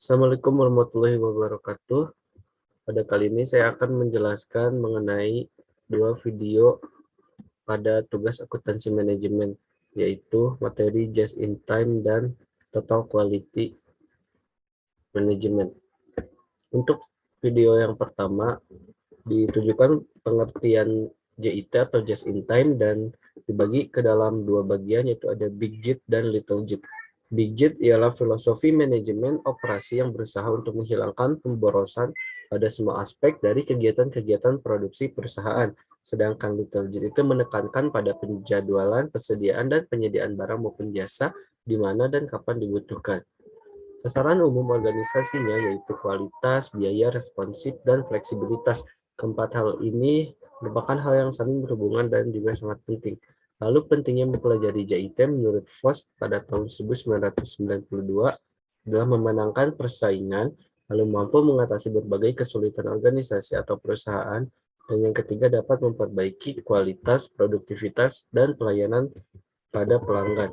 Assalamualaikum warahmatullahi wabarakatuh. Pada kali ini saya akan menjelaskan mengenai dua video pada tugas akuntansi manajemen, yaitu materi just in time dan total quality management. Untuk video yang pertama ditujukan pengertian JIT atau just in time dan dibagi ke dalam dua bagian, yaitu ada big JIT dan little JIT. Big JIT ialah filosofi manajemen operasi yang berusaha untuk menghilangkan pemborosan pada semua aspek dari kegiatan-kegiatan produksi perusahaan. Sedangkan little JIT itu menekankan pada penjadwalan, persediaan, dan penyediaan barang maupun jasa di mana dan kapan dibutuhkan. Sasaran umum organisasinya yaitu kualitas, biaya, responsif, dan fleksibilitas. Keempat hal ini merupakan hal yang saling berhubungan dan juga sangat penting. Lalu pentingnya mempelajari JIT menurut Voss pada tahun 1992 adalah memenangkan persaingan, lalu mampu mengatasi berbagai kesulitan organisasi atau perusahaan, dan yang ketiga dapat memperbaiki kualitas, produktivitas, dan pelayanan pada pelanggan.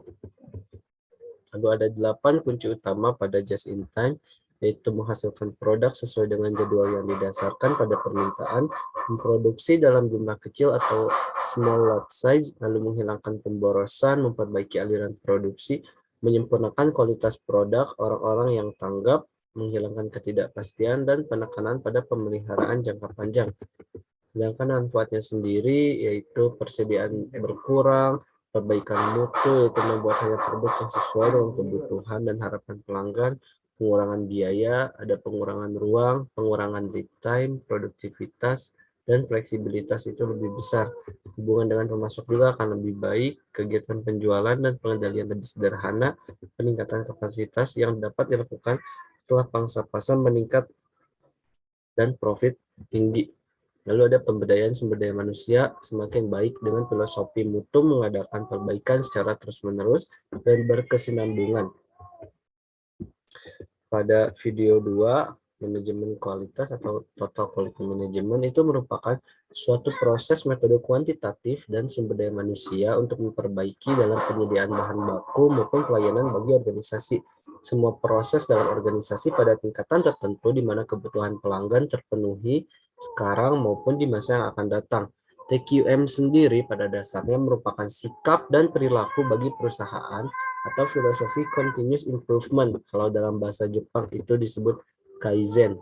Lalu ada 8 kunci utama pada just in time, yaitu menghasilkan produk sesuai dengan jadwal yang didasarkan pada permintaan, memproduksi dalam jumlah kecil atau small lot size, lalu menghilangkan pemborosan, memperbaiki aliran produksi, menyempurnakan kualitas produk, orang-orang yang tanggap, menghilangkan ketidakpastian, dan penekanan pada pemeliharaan jangka panjang. Sedangkan manfaatnya sendiri yaitu persediaan berkurang, perbaikan mutu, yaitu membuat hanya produk yang sesuai dengan kebutuhan dan harapan pelanggan, pengurangan biaya, ada pengurangan ruang, pengurangan lead time, produktivitas, dan fleksibilitas itu lebih besar. Hubungan dengan pemasok juga akan lebih baik, kegiatan penjualan dan pengendalian lebih sederhana, peningkatan kapasitas yang dapat dilakukan setelah pangsa pasar meningkat dan profit tinggi. Lalu ada pemberdayaan sumber daya manusia semakin baik dengan filosofi mutu mengadakan perbaikan secara terus-menerus dan berkesinambungan. Pada video 2, manajemen kualitas atau total quality management itu merupakan suatu proses metode kuantitatif dan sumber daya manusia untuk memperbaiki dalam penyediaan bahan baku maupun pelayanan bagi organisasi. Semua proses dalam organisasi pada tingkatan tertentu di mana kebutuhan pelanggan terpenuhi sekarang maupun di masa yang akan datang. TQM sendiri pada dasarnya merupakan sikap dan perilaku bagi perusahaan atau filosofi continuous improvement. Kalau dalam bahasa Jepang itu disebut kaizen.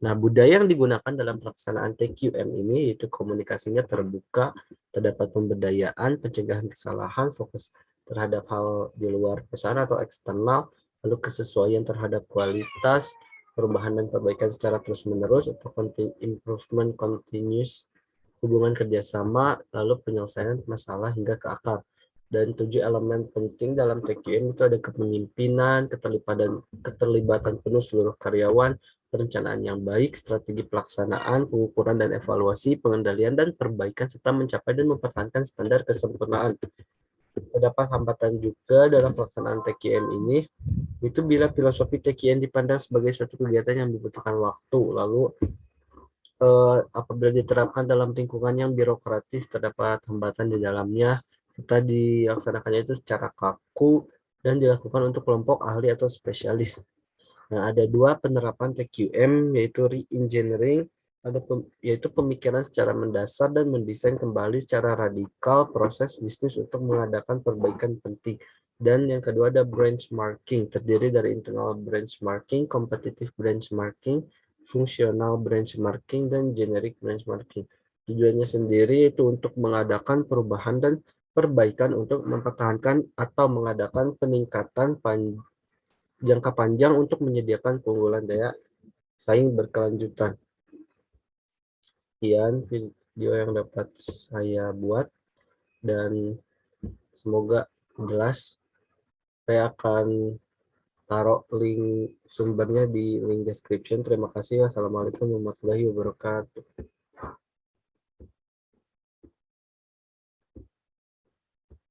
Nah, budaya yang digunakan dalam pelaksanaan TQM ini yaitu komunikasinya terbuka, terdapat pemberdayaan, pencegahan kesalahan, fokus terhadap hal di luar perusahaan atau eksternal, lalu kesesuaian terhadap kualitas, perubahan dan perbaikan secara terus-menerus atau improvement continuous, hubungan kerjasama, lalu penyelesaian masalah hingga ke akar. Dan 7 elemen penting dalam TQM itu ada kepemimpinan, keterlibatan penuh seluruh karyawan, perencanaan yang baik, strategi pelaksanaan, pengukuran dan evaluasi, pengendalian dan perbaikan, serta mencapai dan mempertahankan standar kesempurnaan. Terdapat hambatan juga dalam pelaksanaan TQM ini, itu bila filosofi TQM dipandang sebagai suatu kegiatan yang membutuhkan waktu, lalu apabila diterapkan dalam lingkungan yang birokratis terdapat hambatan di dalamnya, serta dilaksanakannya itu secara kaku dan dilakukan untuk kelompok ahli atau spesialis. Nah, ada dua penerapan TQM yaitu re-engineering, yaitu pemikiran secara mendasar dan mendesain kembali secara radikal proses bisnis untuk mengadakan perbaikan penting. Dan yang kedua ada benchmarking, terdiri dari internal benchmarking, competitive benchmarking, fungsional benchmarking, dan generic benchmarking. Tujuannya sendiri itu untuk mengadakan perubahan dan perbaikan untuk mempertahankan atau mengadakan peningkatan jangka panjang untuk menyediakan keunggulan daya saing berkelanjutan. Sekian video yang dapat saya buat dan semoga jelas. Saya akan taruh link sumbernya di link description. Terima kasih. Wassalamualaikum warahmatullahi wabarakatuh.